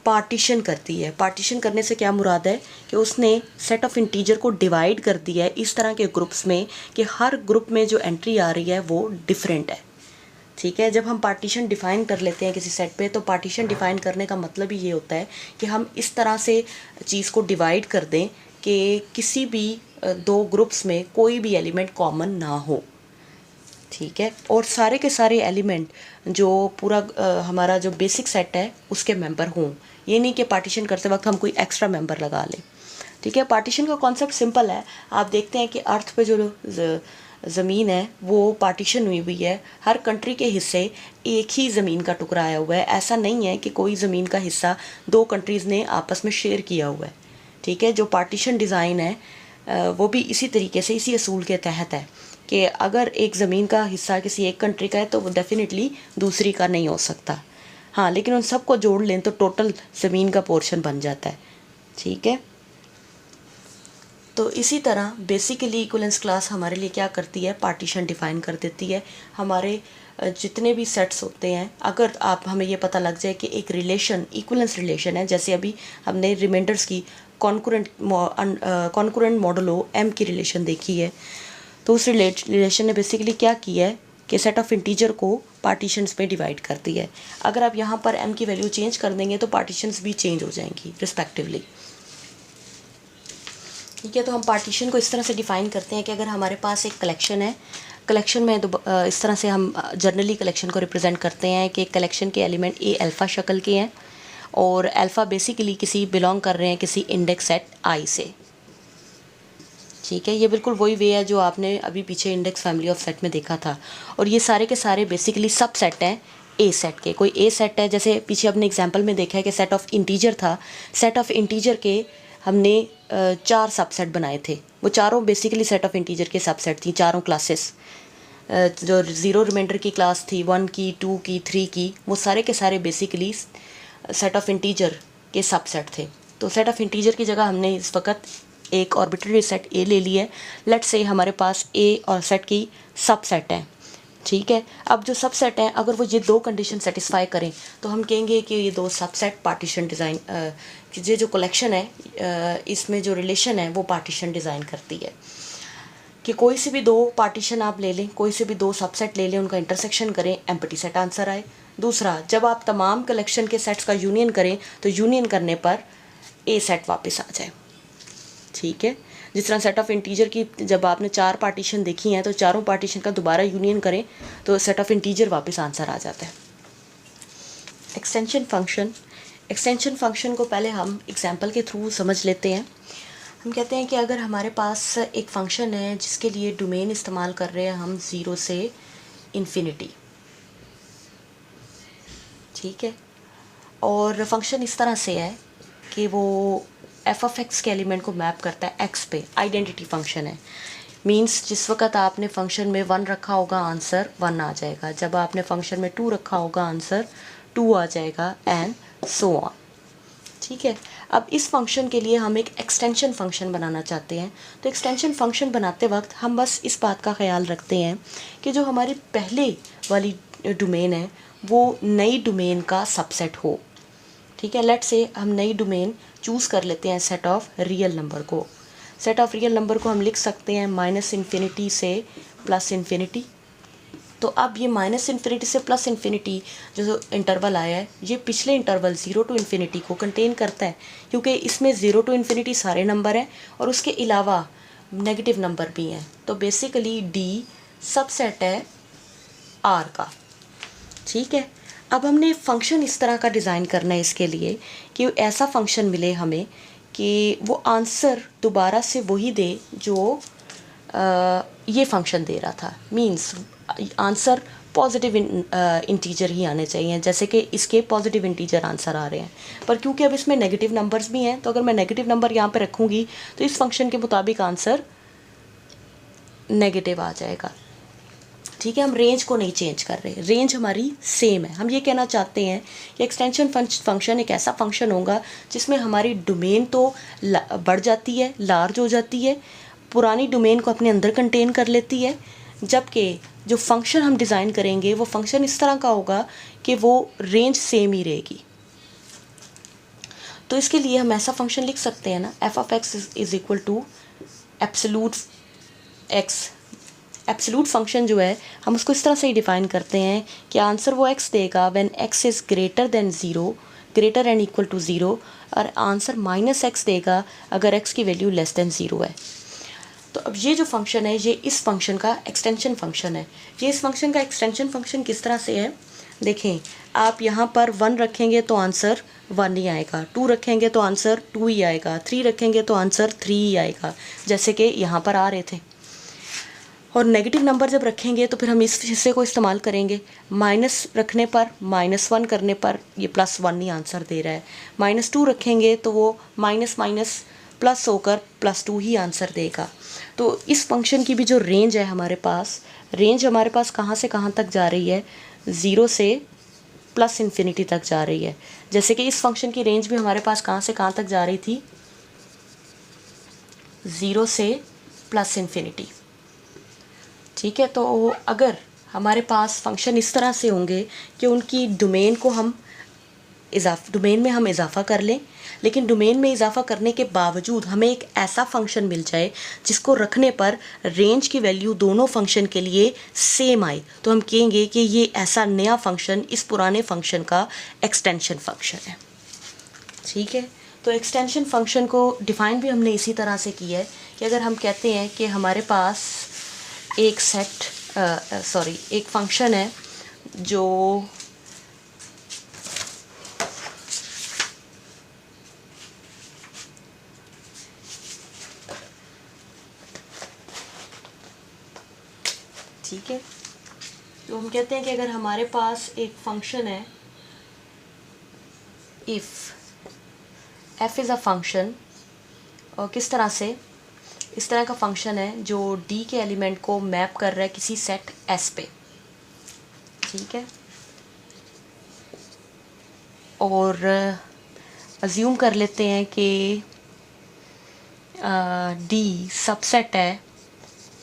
पार्टीशन कर दी है। पार्टीशन करने से क्या मुराद है कि उसने सेट ऑफ इंटीजर को डिवाइड कर दिया है इस तरह के ग्रुप्स में कि हर ग्रुप में जो एंट्री आ रही है वो डिफरेंट है। ठीक है, जब हम पार्टीशन डिफ़ाइन कर लेते हैं किसी सेट पे तो पार्टीशन डिफ़ाइन करने का मतलब ही ये होता है कि हम इस तरह से चीज़ को डिवाइड कर दें कि किसी भी 2 ग्रुप्स में कोई भी एलिमेंट कॉमन ना हो। ठीक है, और सारे के सारे एलिमेंट जो पूरा हमारा जो बेसिक सेट है उसके मेंबर हों। ये नहीं कि पार्टीशन करते वक्त हम कोई एक्स्ट्रा मेंबर लगा लें। ठीक है, पार्टीशन का कॉन्सेप्ट सिंपल है। आप देखते हैं कि अर्थ पे जो ज़मीन है वो पार्टीशन हुई हुई है। हर कंट्री के हिस्से एक ही ज़मीन का टुकड़ा आया हुआ है। ऐसा नहीं है कि कोई ज़मीन का हिस्सा 2 कंट्रीज़ ने आपस में शेयर किया हुआ है। ठीक है, जो पार्टीशन डिज़ाइन है वो भी इसी तरीके से इसी असूल के तहत है कि अगर एक ज़मीन का हिस्सा किसी एक कंट्री का है तो वो डेफिनेटली दूसरी का नहीं हो सकता। हाँ, लेकिन उन सबको जोड़ लें तो टोटल ज़मीन का पोर्शन बन जाता है। ठीक है, तो इसी तरह बेसिकली इक्वलेंस क्लास हमारे लिए क्या करती है, पार्टीशन डिफ़ाइन कर देती है। हमारे जितने भी सेट्स होते हैं, अगर आप हमें ये पता लग जाए कि एक रिलेशन इक्वलेंस रिलेशन है, जैसे अभी हमने रिमाइंडर्स की कॉन्करेंट मॉडलो m की रिलेशन देखी है, तो उस रिलेशन ने बेसिकली क्या किया है कि सेट ऑफ इंटीजर को पार्टीशंस में डिवाइड कर दिया है। अगर आप यहाँ पर m की वैल्यू चेंज कर देंगे तो पार्टीशंस भी चेंज हो जाएंगी रिस्पेक्टिवली। ठीक है, तो हम पार्टीशन को इस तरह से डिफ़ाइन करते हैं कि अगर हमारे पास एक कलेक्शन है, कलेक्शन में इस तरह से हम जनरली कलेक्शन को रिप्रेजेंट करते हैं कि कलेक्शन के एलिमेंट ए अल्फ़ा शक्ल के हैं और अल्फ़ा बेसिकली बिलोंग कर रहे हैं किसी इंडेक्स सेट आई से। ठीक है, ये बिल्कुल वही वे है जो आपने अभी पीछे इंडेक्स फैमिली ऑफ सेट में देखा था। और ये सारे के सारे बेसिकली सब सेट हैं ए सेट के। कोई ए सेट है, जैसे पीछे अपने एग्जांपल में देखा है कि सेट ऑफ इंटीजर था, सेट ऑफ इंटीजर के हमने 4 सबसेट बनाए थे, वो चारों बेसिकली सेट ऑफ इंटीजर के सबसेट थी, चारों क्लासेस। जो ज़ीरो रिमाइंडर की क्लास थी, 1 की, 2 की, 3 की, वो सारे के सारे बेसिकली सेट ऑफ इंटीजर के सबसेट थे। तो सेट ऑफ इंटीजर की जगह हमने इस वक्त एक ऑर्बिट्ररी सेट ए ले लिया है। लेट्स से हमारे पास ए और सेट की सबसेट है, ठीक है। अब जो सबसेट हैं, अगर वो ये 2 कंडीशन सेटिस्फाई करें तो हम कहेंगे कि ये 2 सबसेट पार्टीशन डिज़ाइन, कि ये जो कलेक्शन है इसमें जो रिलेशन है वो पार्टीशन डिज़ाइन करती है। कि कोई से भी 2 पार्टीशन आप ले लें, कोई से भी 2 सबसेट ले लें, उनका इंटरसेक्शन करें, एम्प्टी सेट आंसर आए। दूसरा, जब आप तमाम कलेक्शन के सेट्स का यूनियन करें तो यूनियन करने पर ए सेट वापस आ जाए, ठीक है। जिस तरह सेट ऑफ इंटीजर की जब आपने 4 पार्टीशन देखी हैं तो चारों पार्टीशन का दोबारा यूनियन करें तो सेट ऑफ इंटीजर वापस आंसर आ जाता है। एक्सटेंशन फंक्शन, एक्सटेंशन फंक्शन को पहले हम एग्जांपल के थ्रू समझ लेते हैं। हम कहते हैं कि अगर हमारे पास एक फ़ंक्शन है जिसके लिए डोमेन इस्तेमाल कर रहे हैं हम 0 से इन्फिनिटी, ठीक है। और फंक्शन इस तरह से है कि वो एफ ऑफ एक्स के एलिमेंट को मैप करता है एक्स पे, आइडेंटिटी फंक्शन है। मींस जिस वक्त आपने फंक्शन में 1 रखा होगा आंसर 1 आ जाएगा, जब आपने फंक्शन में 2 रखा होगा आंसर 2 आ जाएगा, एंड सो ऑन, ठीक है। अब इस फंक्शन के लिए हम एक एक्सटेंशन फंक्शन बनाना चाहते हैं। तो एक्सटेंशन फंक्शन बनाते वक्त हम बस इस बात का ख्याल रखते हैं कि जो हमारी पहले वाली डोमेन है वो नई डोमेन का सबसेट हो, ठीक है। लेट्स से हम नई डोमेन चूज़ कर लेते हैं सेट ऑफ रियल नंबर को। सेट ऑफ रियल नंबर को हम लिख सकते हैं -इन्फिनिटी से +इन्फिनिटी। तो अब ये -इन्फिनिटी से +इन्फिनिटी जो इंटरवल आया है ये पिछले इंटरवल 0 टू इन्फिनिटी को कंटेन करता है, क्योंकि इसमें 0 टू इन्फिनिटी सारे नंबर हैं और उसके अलावा नेगेटिव नंबर भी हैं। तो बेसिकली डी सबसेट है आर का, ठीक है। अब हमने फंक्शन इस तरह का डिज़ाइन करना है इसके लिए कि ऐसा फंक्शन मिले हमें कि वो आंसर दोबारा से वही दे जो ये फंक्शन दे रहा था। मींस आंसर पॉजिटिव इंटीजर ही आने चाहिए, जैसे कि इसके पॉजिटिव इंटीजर आंसर आ रहे हैं। पर क्योंकि अब इसमें नेगेटिव नंबर्स भी हैं तो अगर मैं नेगेटिव नंबर यहाँ पे रखूँगी तो इस फंक्शन के मुताबिक आंसर नेगेटिव आ जाएगा, ठीक है। हम रेंज को नहीं चेंज कर रहे, रेंज हमारी सेम है। हम ये कहना चाहते हैं कि एक्सटेंशन फंक्शन एक ऐसा फंक्शन होगा जिसमें हमारी डोमेन तो बढ़ जाती है, लार्ज हो जाती है, पुरानी डोमेन को अपने अंदर कंटेन कर लेती है, जबकि जो फंक्शन हम डिज़ाइन करेंगे वो फंक्शन इस तरह का होगा कि वो रेंज सेम ही रहेगी। तो इसके लिए हम ऐसा फंक्शन लिख सकते हैं ना, F of X is equal to absolute X. Absolute function जो है हम उसको इस तरह से ही डिफ़ाइन करते हैं कि आंसर वो x देगा when x is greater than 0, greater and equal to 0, और आंसर -x देगा अगर x की वैल्यू लेस देन 0 है। तो अब ये जो फंक्शन है ये इस फंक्शन का एक्सटेंशन फंक्शन है। ये इस फंक्शन का एक्सटेंशन फंक्शन किस तरह से है, देखें, आप यहाँ पर 1 रखेंगे तो आंसर 1 ही आएगा, 2 रखेंगे तो आंसर 2 ही आएगा, 3 रखेंगे तो आंसर 3 ही आएगा, जैसे कि यहाँ पर आ रहे थे। और नेगेटिव नंबर जब रखेंगे तो फिर हम इस हिस्से को इस्तेमाल करेंगे। माइनस रखने पर, -1 करने पर ये +1 ही आंसर दे रहा है। -2 रखेंगे तो वो माइनस माइनस प्लस होकर +2 ही आंसर देगा। तो इस फंक्शन की भी जो रेंज है हमारे पास, रेंज हमारे पास कहाँ से कहाँ तक जा रही है, 0 से +इन्फिनिटी तक जा रही है। जैसे कि इस फंक्शन की रेंज भी हमारे पास कहाँ से कहाँ तक जा रही थी, 0 से +इन्फिनिटी, ठीक है। तो अगर हमारे पास फंक्शन इस तरह से होंगे कि उनकी डोमेन को हम डोमेन में हम इजाफ़ा कर लें, लेकिन डोमेन में इजाफ़ा करने के बावजूद हमें एक ऐसा फंक्शन मिल जाए जिसको रखने पर रेंज की वैल्यू दोनों फंक्शन के लिए सेम आए, तो हम कहेंगे कि ये ऐसा नया फंक्शन इस पुराने फंक्शन का एक्सटेंशन फंक्शन है, ठीक है। तो एक्सटेंशन फंक्शन को डिफ़ाइन भी हमने इसी तरह से किया है कि अगर हम कहते हैं कि हमारे पास एक एक फंक्शन है जो ठीक है, तो हम कहते हैं कि अगर हमारे पास एक फंक्शन है, if F is a function, और किस तरह से, इस तरह का फंक्शन है जो डी के एलिमेंट को मैप कर रहा है किसी सेट एस पे, ठीक है, और अज्यूम कर लेते हैं कि डी सबसेट है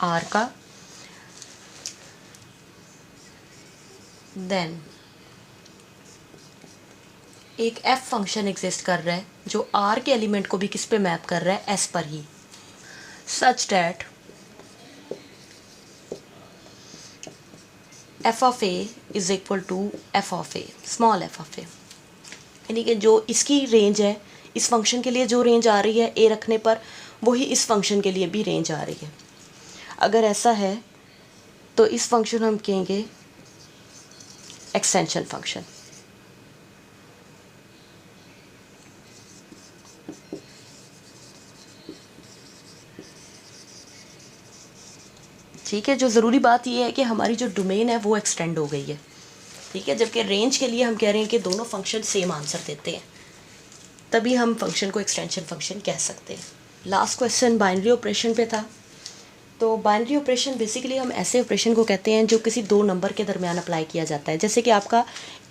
आर का, देन एक एफ फंक्शन एग्जिस्ट कर रहा है जो आर के एलिमेंट को भी किस पे मैप कर रहा है, एस पर ही, such that f of a is equal to f of a, small f of a, यानी कि जो इसकी रेंज है, इस फंक्शन के लिए जो रेंज आ रही है ए रखने पर, वही इस फंक्शन के लिए भी रेंज आ रही है। अगर ऐसा है तो इस फंक्शन हम कहेंगे एक्सटेंशन फंक्शन। ठीक है, जो ज़रूरी बात ये है कि हमारी जो डोमेन है वो एक्सटेंड हो गई है, ठीक है, जबकि रेंज के लिए हम कह रहे हैं कि दोनों फंक्शन सेम आंसर देते हैं, तभी हम फंक्शन को एक्सटेंशन फंक्शन कह सकते हैं। लास्ट क्वेश्चन बाइनरी ऑपरेशन पे था। तो बाइनरी ऑपरेशन बेसिकली हम ऐसे ऑपरेशन को कहते हैं जो किसी दो नंबर के दरमियान अप्लाई किया जाता है। जैसे कि आपका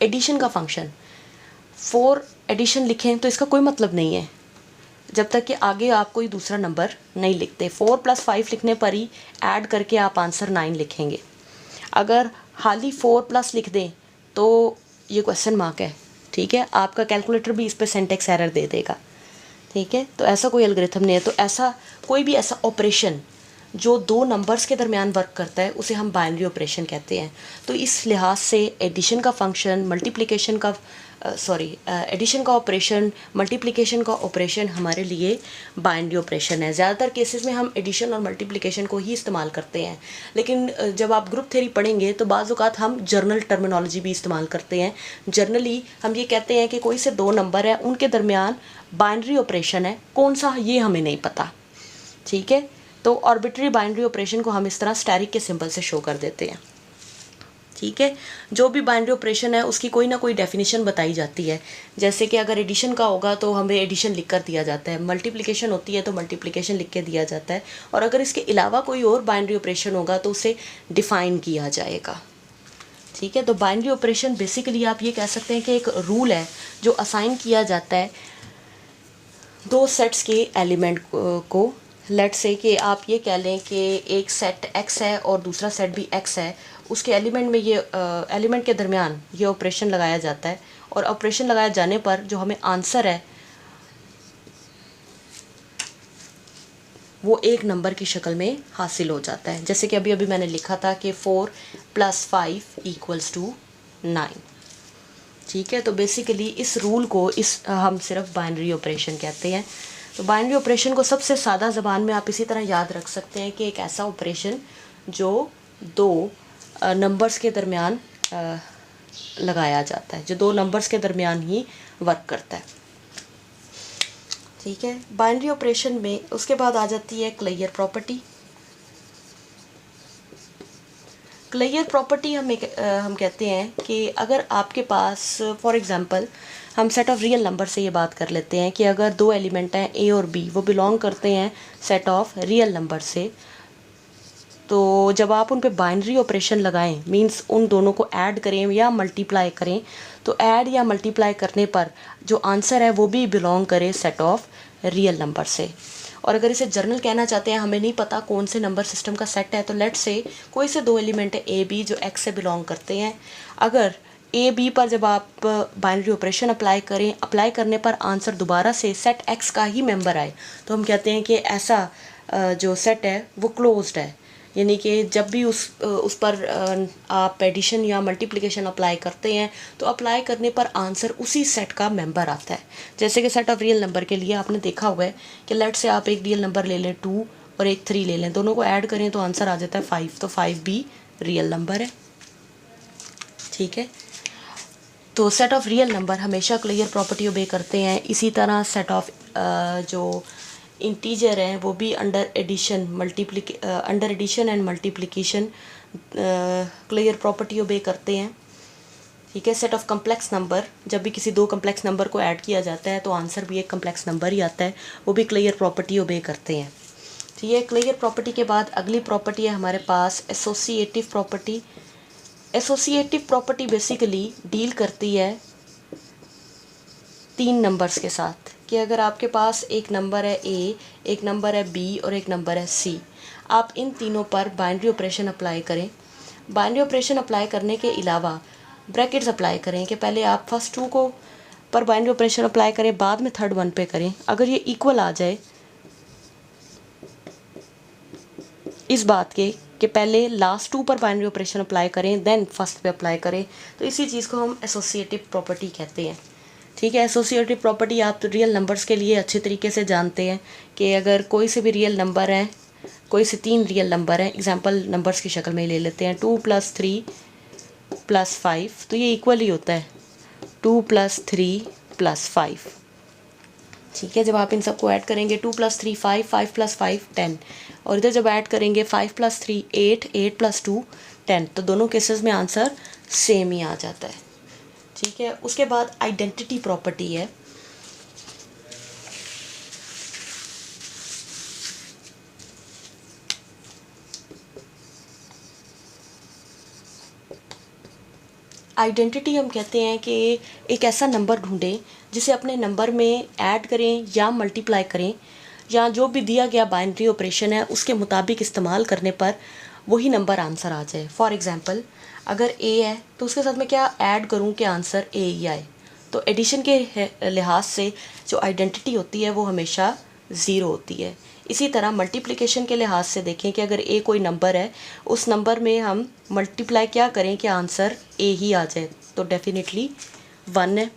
एडिशन का फंक्शन, 4 एडिशन लिखें तो इसका कोई मतलब नहीं है जब तक कि आगे आप कोई दूसरा नंबर नहीं लिखते। 4 + 5 लिखने पर ही ऐड करके आप आंसर 9 लिखेंगे। अगर खाली 4+ लिख दें तो ये क्वेश्चन मार्क है, ठीक है, आपका कैलकुलेटर भी इस पर सिंटैक्स एरर दे देगा, ठीक है। तो ऐसा कोई एल्गोरिथम नहीं है। तो ऐसा कोई भी ऐसा ऑपरेशन जो दो नंबर्स के दरमियान वर्क करता है उसे हम बाइनरी ऑपरेशन कहते हैं। तो इस लिहाज से एडिशन का फंक्शन, मल्टीप्लिकेशन का एडिशन का ऑपरेशन, मल्टीप्लिकेशन का ऑपरेशन हमारे लिए बाइनरी ऑपरेशन है। ज़्यादातर केसेस में हम एडिशन और मल्टीप्लिकेशन को ही इस्तेमाल करते हैं, लेकिन जब आप ग्रुप थ्योरी पढ़ेंगे तो बाज़ औक़ात हम जर्नल टर्मिनोलॉजी भी इस्तेमाल करते हैं। जनरली हम ये कहते हैं कि कोई से दो नंबर है, उनके दरमियान बाइनरी ऑपरेशन है, कौन सा ये हमें नहीं पता, ठीक है। तो आर्बिट्री बाइनरी ऑपरेशन को हम इस तरह स्टैरिक के सिंबल से शो कर देते हैं, ठीक है। जो भी बाइनरी ऑपरेशन है उसकी कोई ना कोई डेफिनेशन बताई जाती है। जैसे कि अगर एडिशन का होगा तो हमें एडिशन लिख कर दिया जाता है, मल्टीप्लिकेशन होती है तो मल्टीप्लिकेशन लिख के दिया जाता है, और अगर इसके अलावा कोई और बाइनरी ऑपरेशन होगा तो उसे डिफ़ाइन किया जाएगा, ठीक है। तो बाइनरी ऑपरेशन बेसिकली आप ये कह सकते हैं कि एक रूल है जो असाइन किया जाता है दो सेट्स के एलिमेंट को। लेट्स से कि आप ये कह लें कि एक सेट x है और दूसरा सेट भी x है, उसके एलिमेंट में ये एलिमेंट के दरमियान ये ऑपरेशन लगाया जाता है, और ऑपरेशन लगाए जाने पर जो हमें आंसर है वो एक नंबर की शक्ल में हासिल हो जाता है। जैसे कि अभी अभी मैंने लिखा था कि 4 + 5 = 9, ठीक है। तो बेसिकली इस रूल को हम सिर्फ बाइनरी ऑपरेशन कहते हैं। तो बाइनरी ऑपरेशन को सबसे सादा ज़बान में आप इसी तरह याद रख सकते हैं कि एक ऐसा ऑपरेशन जो दो नंबर्स के दरमियान लगाया जाता है, जो दो नंबर्स के दरमियान ही वर्क करता है, ठीक है। बाइनरी ऑपरेशन में उसके बाद आ जाती है क्लेयर प्रॉपर्टी। क्लेयर प्रॉपर्टी हम कहते हैं कि अगर आपके पास फॉर एग्ज़ाम्पल हम सेट ऑफ रियल नंबर से ये बात कर लेते हैं कि अगर दो एलिमेंट हैं ए और बी, वो बिलोंग करते हैं सेट ऑफ रियल नंबर से, तो जब आप उन पे बाइनरी ऑपरेशन लगाएं, मींस उन दोनों को ऐड करें या मल्टीप्लाई करें, तो ऐड या मल्टीप्लाई करने पर जो आंसर है वो भी बिलोंग करे सेट ऑफ रियल नंबर से। और अगर इसे जर्नल कहना चाहते हैं, हमें नहीं पता कौन से नंबर सिस्टम का सेट है, तो लेट्स से कोई से दो एलिमेंट है ए बी जो एक्स से बिलोंग करते हैं। अगर ए बी पर जब आप बाइनरी ऑपरेशन अप्लाई करने पर आंसर दोबारा से सेट एक्स का ही मेंबर आए, तो हम कहते हैं कि ऐसा जो सेट है वो क्लोज्ड है, यानी कि जब भी उस पर आप एडिशन या मल्टीप्लिकेशन अप्लाई करते हैं तो अप्लाई करने पर आंसर उसी सेट का मेंबर आता है। जैसे कि सेट ऑफ रियल नंबर के लिए आपने देखा हुआ है कि लेट से आप एक रियल नंबर ले लें 2 और एक 3 ले लें, दोनों को ऐड करें तो आंसर आ जाता है 5, तो 5 भी रियल नंबर है, ठीक है। तो सेट ऑफ रियल नंबर हमेशा क्लियर प्रॉपर्टी ओबे करते हैं। इसी तरह सेट ऑफ जो इंटीजर हैं वो भी under addition and multiplication clear property obey करते हैं। ठीक है, सेट ऑफ कम्प्लेक्स नंबर, जब भी किसी दो कम्प्लेक्स नंबर को ऐड किया जाता है तो आंसर भी एक कम्प्लेक्स नंबर ही आता है, वो भी क्लियर प्रॉपर्टी ओबे करते हैं। ठीक है, क्लियर प्रॉपर्टी के बाद अगली प्रॉपर्टी है हमारे पास associative property. Associative property basically deal करती है 3 नंबर्स के साथ, कि अगर आपके पास एक नंबर है ए, एक नंबर है बी और एक नंबर है सी, आप इन तीनों पर बाइनरी ऑपरेशन अप्लाई करें। बाइनरी ऑपरेशन अप्लाई करने के अलावा ब्रैकेट्स अप्लाई करें, कि पहले आप फर्स्ट 2 को पर बाइनरी ऑपरेशन अप्लाई करें, बाद में थर्ड 1 पे करें। अगर ये इक्वल आ जाए इस बात के कि पहले लास्ट 2 पर बाइनरी ऑपरेशन अप्लाई करें देन फर्स्ट पे अप्लाई करें, तो इसी चीज़ को हम एसोसिएटिव प्रॉपर्टी कहते हैं। ठीक है, एसोसिएटिव प्रॉपर्टी आप तो रियल नंबर्स के लिए अच्छे तरीके से जानते हैं कि अगर कोई से भी रियल नंबर है, कोई से 3 रियल नंबर हैं, एग्जांपल नंबर्स की शक्ल में ले लेते हैं 2 + 3 + 5, तो ये इक्वल ही होता है 2 + 3 + 5। ठीक है, जब आप इन सबको ऐड करेंगे 2 + 3 5, 5 + 5 10, और इधर जब ऐड करेंगे 5 + 3 8, 8 + 2 10, तो दोनों केसेस में आंसर सेम ही आ जाता है। ठीक है, उसके बाद आइडेंटिटी प्रॉपर्टी है। आइडेंटिटी हम कहते हैं कि एक ऐसा नंबर ढूंढें जिसे अपने नंबर में ऐड करें या मल्टीप्लाई करें, या जो भी दिया गया बाइनरी ऑपरेशन है उसके मुताबिक इस्तेमाल करने पर वही नंबर आंसर आ जाए। फॉर एग्जांपल अगर ए है तो उसके साथ मैं क्या ऐड करूं कि आंसर ए ही आए। तो एडिशन के लिहाज से जो आइडेंटिटी होती है वो हमेशा ज़ीरो होती है। इसी तरह मल्टीप्लिकेशन के लिहाज से देखें कि अगर ए कोई नंबर है, उस नंबर में हम मल्टीप्लाई क्या करें कि आंसर ए ही आ जाए, तो डेफिनेटली 1 है।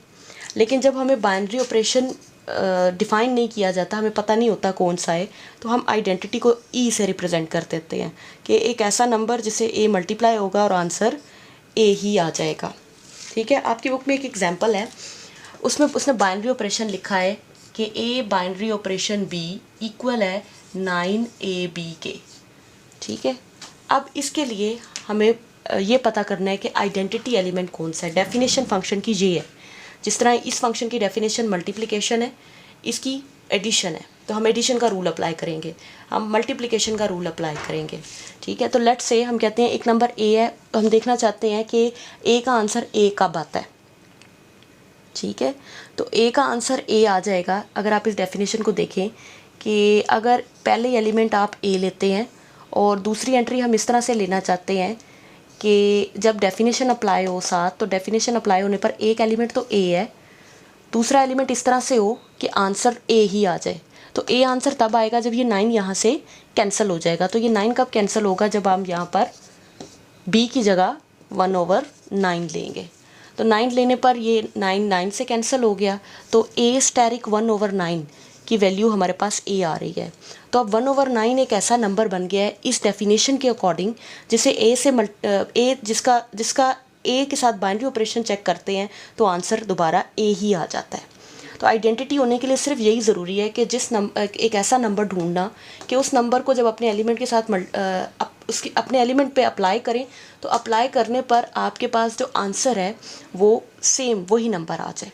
लेकिन जब हमें बाइनरी ऑपरेशन डिफ़ाइन नहीं किया जाता, हमें पता नहीं होता कौन सा है, तो हम आइडेंटिटी को ई से रिप्रेजेंट कर देते हैं कि एक ऐसा नंबर जिसे ए मल्टीप्लाई होगा और आंसर ए ही आ जाएगा। ठीक है, आपकी बुक में एक एग्जांपल है, उसमें उसने बाइनरी ऑपरेशन लिखा है कि A binary operation B equal है 9ab के। ठीक है, अब इसके लिए हमें ये पता करना है कि आइडेंटिटी एलिमेंट कौन सा है। डेफिनेशन फंक्शन की ये है, जिस तरह इस फंक्शन की डेफिनेशन मल्टीप्लिकेशन है, इसकी एडिशन है, तो हम एडिशन का रूल अप्लाई करेंगे, हम मल्टीप्लिकेशन का रूल अप्लाई करेंगे। ठीक है, तो लेट्स से हम कहते हैं एक नंबर ए है, तो हम देखना चाहते हैं कि ए का आंसर ए कब आता है। ठीक है, तो ए का आंसर ए आ जाएगा अगर आप इस डेफिनेशन को देखें कि अगर पहले एलिमेंट आप ए लेते हैं और दूसरी एंट्री हम इस तरह से लेना चाहते हैं कि जब डेफिनेशन अप्लाई हो साथ, तो डेफिनेशन अप्लाई होने पर एक एलिमेंट तो ए है, दूसरा एलिमेंट इस तरह से हो कि आंसर ए ही आ जाए। तो ए आंसर तब आएगा जब ये 9 यहाँ से कैंसिल हो जाएगा। तो ये 9 कब कैंसिल होगा, जब हम यहाँ पर बी की जगह 1/9 लेंगे। तो 9 लेने पर ये 9 से कैंसिल हो गया, तो ए स्टेरिक 1/9 की वैल्यू हमारे पास ए आ रही है। तो अब 1/9 एक ऐसा नंबर बन गया है इस डेफिनेशन के अकॉर्डिंग, जिसे ए से ए जिसका ए के साथ बाइनरी ऑपरेशन चेक करते हैं तो आंसर दोबारा ए ही आ जाता है। तो आइडेंटिटी होने के लिए सिर्फ यही ज़रूरी है कि एक ऐसा नंबर ढूंढना कि उस नंबर को जब अपने एलिमेंट के साथ उसकी अपने एलिमेंट पे अप्लाई करें, तो अप्लाई करने पर आपके पास जो आंसर है वो सेम वही नंबर आ जाए।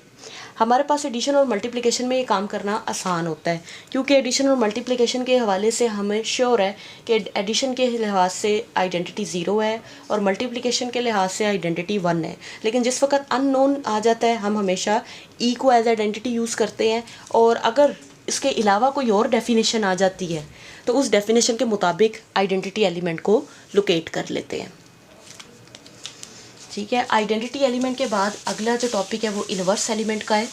हमारे पास एडिशन और मल्टीप्लिकेशन में ये काम करना आसान होता है, क्योंकि एडिशन और मल्टीप्लिकेशन के हवाले से हमें श्योर है कि एडिशन के लिहाज से आइडेंटिटी 0 है और मल्टीप्लिकेशन के लिहाज से आइडेंटिटी 1 है। लेकिन जिस वक्त अननोन आ जाता है हम हमेशा ई को एज आइडेंटिटी यूज़ करते हैं, और अगर इसके अलावा कोई और डेफिनेशन आ जाती है तो उस डेफिनेशन के मुताबिक आइडेंटिटी एलिमेंट को लोकेट कर लेते हैं। ठीक है, आइडेंटिटी एलिमेंट के बाद अगला जो टॉपिक है वो इनवर्स एलिमेंट का है।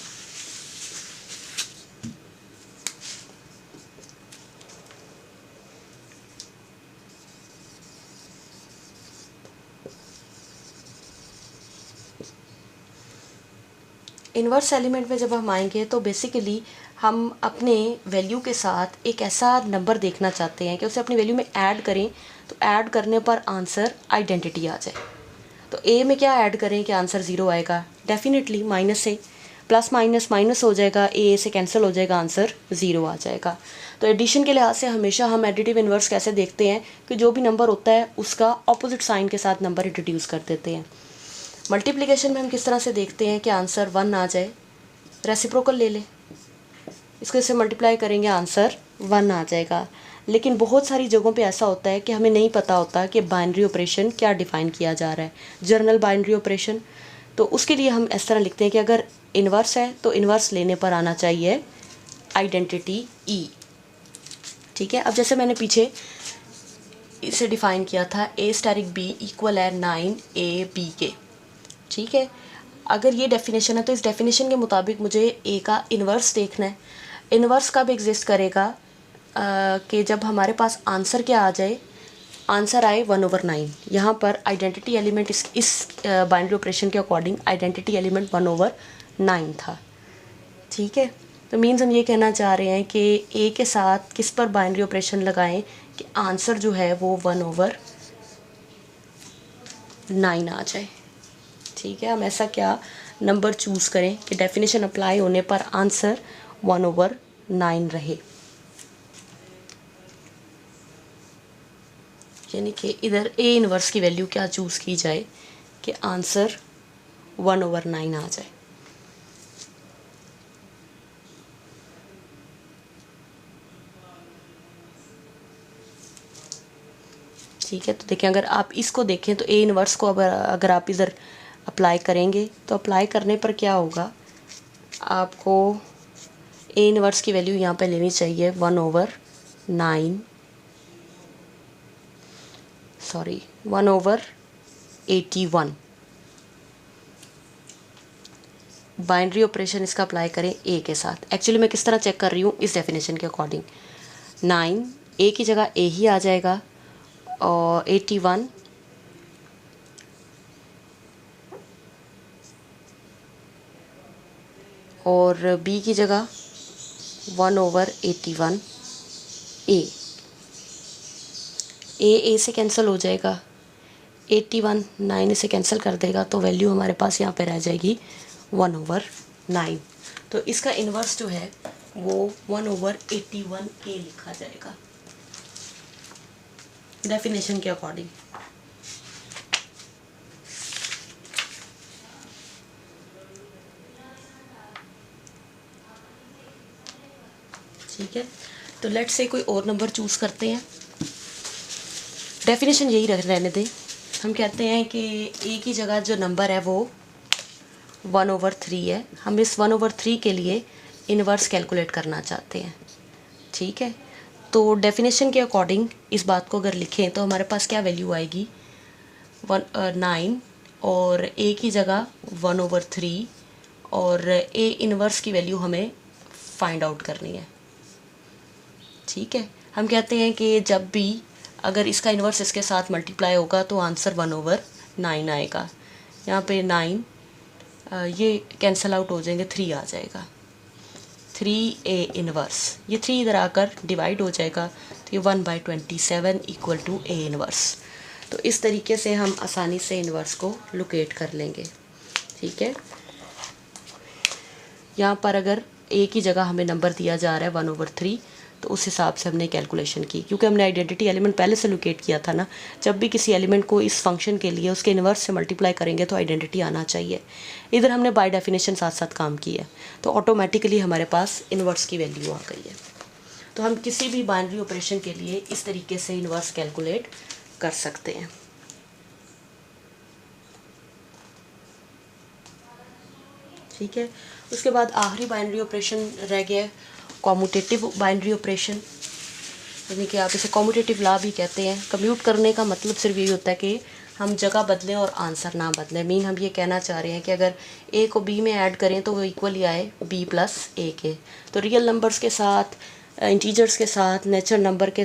इनवर्स एलिमेंट में जब हम आएंगे तो बेसिकली हम अपने वैल्यू के साथ एक ऐसा नंबर देखना चाहते हैं कि उसे अपनी वैल्यू में ऐड करें, तो ऐड करने पर आंसर आइडेंटिटी आ जाए। तो ए में क्या ऐड करें कि आंसर 0 आएगा, definitely -a। Plus minus minus हो जाएगा, ए से कैंसिल हो जाएगा, आंसर 0 आ जाएगा। तो एडिशन के लिहाज से हमेशा हम एडिटिव इन्वर्स कैसे देखते हैं कि जो भी नंबर होता है उसका ऑपोजिट साइन के साथ नंबर इंट्रोड्यूस कर देते हैं। मल्टीप्लिकेशन में हम किस तरह से देखते हैं कि आंसर 1 आ जाए, रेसिप्रोकल ले लें, इसको इससे मल्टीप्लाई करेंगे, आंसर 1 आ जाएगा। लेकिन बहुत सारी जगहों पे ऐसा होता है कि हमें नहीं पता होता कि बाइनरी ऑपरेशन क्या डिफ़ाइन किया जा रहा है, जर्नल बाइनरी ऑपरेशन। तो उसके लिए हम इस तरह लिखते हैं कि अगर इन्वर्स है तो इन्वर्स लेने पर आना चाहिए आइडेंटिटी ई। ठीक है, अब जैसे मैंने पीछे इसे डिफ़ाइन किया था, ए स्टैरिक बी इक्वल है 9ab के। ठीक है, अगर ये डेफिनेशन है तो इस डेफिनेशन के मुताबिक मुझे ए का इन्वर्स देखना है। इन्वर्स कब एग्जिस्ट करेगा कि जब हमारे पास आंसर क्या आ जाए, आंसर आए 1/9। यहाँ पर आइडेंटिटी एलिमेंट इस बाइनरी ऑपरेशन के अकॉर्डिंग आइडेंटिटी एलिमेंट 1/9 था। ठीक है, तो मीन्स हम ये कहना चाह रहे हैं कि ए के साथ किस पर बाइनरी ऑपरेशन लगाएं कि आंसर जो है वो 1/9 आ जाए। ठीक है, हम ऐसा क्या नंबर चूज़ करें कि डेफिनेशन अप्लाई होने पर आंसर 1/9 रहे। यानी कि इधर ए इन्वर्स की वैल्यू क्या चूज़ की जाए कि आंसर 1/9 आ जाए। ठीक है, तो देखिए अगर आप इसको देखें तो ए इन्वर्स को अगर आप इधर अप्लाई करेंगे तो अप्लाई करने पर क्या होगा, आपको ए इन्वर्स की वैल्यू यहाँ पे लेनी चाहिए 1/81। बाइनरी ऑपरेशन इसका अप्लाई करें ए के साथ। एक्चुअली मैं किस तरह चेक कर रही हूँ, इस डेफिनेशन के अकॉर्डिंग 9 ए की जगह ए ही आ जाएगा और 81 और बी की जगह 1/81 ए से कैंसिल हो जाएगा, 81 9 से कैंसिल कर देगा, तो वैल्यू हमारे पास यहाँ पे रह जाएगी 1/9। तो इसका इन्वर्स जो है वो 1/81 ए लिखा जाएगा डेफिनेशन के अकॉर्डिंग। ठीक है, तो लेट्स से कोई और नंबर चूज़ करते हैं, डेफिनेशन यही रहने दें। हम कहते हैं कि ए की जगह जो नंबर है वो 1/3 है। हम इस 1/3 के लिए इन्वर्स कैलकुलेट करना चाहते हैं। ठीक है, तो डेफिनेशन के अकॉर्डिंग इस बात को अगर लिखें तो हमारे पास क्या वैल्यू आएगी 9 और ए की जगह 1/3 और ए इन्वर्स की वैल्यू हमें फाइंड आउट करनी है। ठीक है, हम कहते हैं कि जब भी अगर इसका इन्वर्स इसके साथ मल्टीप्लाई होगा तो आंसर 1/9 आएगा। यहाँ पे 9 ये कैंसिल आउट हो जाएंगे, 3 आ जाएगा, 3a इन्वर्स, ये 3 इधर आकर डिवाइड हो जाएगा, तो ये 1/27 इक्वल टू a इन्वर्स। तो इस तरीके से हम आसानी से इन्वर्स को लोकेट कर लेंगे। ठीक है, यहाँ पर अगर a की जगह हमें नंबर दिया जा रहा है 1/3, तो उस हिसाब से हमने कैलकुलेशन की, क्योंकि हमने आइडेंटिटी एलिमेंट पहले से लोकेट किया था ना। जब भी किसी एलिमेंट को इस फंक्शन के लिए उसके इन्वर्स से मल्टीप्लाई करेंगे तो आइडेंटिटी आना चाहिए। इधर हमने बाय डेफिनेशन साथ साथ काम किया, तो ऑटोमेटिकली हमारे पास इन्वर्स की वैल्यू आ गई है। तो हम किसी भी बाइनरी ऑपरेशन के लिए इस तरीके से इन्वर्स कैलकुलेट कर सकते हैं। ठीक है, उसके बाद आखिरी बाइनरी ऑपरेशन रह गया कॉम्यूटेटिव बाइनरी ऑपरेशन, यानी कि आप इसे कॉम्यूटेटिव लॉ भी कहते हैं। कम्यूट करने का मतलब सिर्फ यही होता है कि हम जगह बदलें और आंसर ना बदलें। मीन हम ये कहना चाह रहे हैं कि अगर ए को बी में ऐड करें तो वो इक्वली आए b + a के। तो रियल नंबर्स के साथ, इंटीजर्स के साथ, नेचुरल नंबर के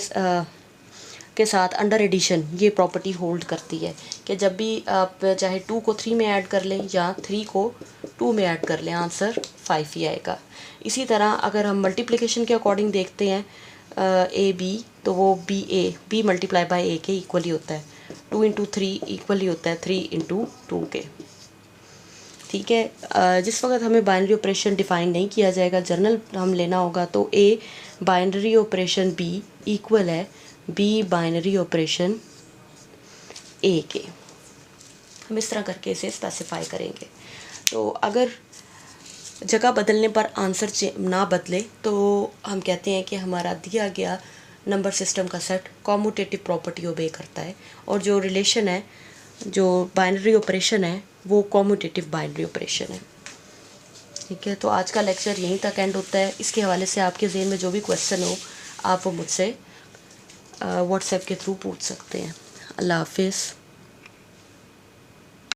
साथ अंडर एडिशन ये प्रॉपर्टी होल्ड करती है कि जब भी आप चाहे 2 को 3 में ऐड कर लें या 3 को 2 में ऐड कर लें, आंसर 5 ही आएगा। इसी तरह अगर हम मल्टीप्लिकेशन के अकॉर्डिंग देखते हैं ए बी, तो वो बी मल्टीप्लाई बाय ए के इक्वली होता है, 2 × 3 इक्वली होता है 3 × 2 के। ठीक है। जिस वक्त हमें बाइनरी ऑपरेशन डिफाइन नहीं किया जाएगा, जनरल हम लेना होगा, तो A binary operation B equal है बी बाइनरी ऑपरेशन ए के। हम इस तरह करके इसे स्पेसिफाई करेंगे। तो अगर जगह बदलने पर आंसर ना बदले तो हम कहते हैं कि हमारा दिया गया नंबर सिस्टम का सेट कॉम्यूटेटिव प्रॉपर्टी ओबे करता है, और जो रिलेशन है, जो बाइनरी ऑपरेशन है, वो कॉम्यूटेटिव बाइनरी ऑपरेशन है। ठीक है, तो आज का लेक्चर यहीं तक एंड होता है। इसके हवाले से आपके ज़हन में जो भी क्वेश्चन हो आप वो मुझसे व्हाट्सएप के थ्रू पूछ सकते हैं। अल्लाह हाफिज़।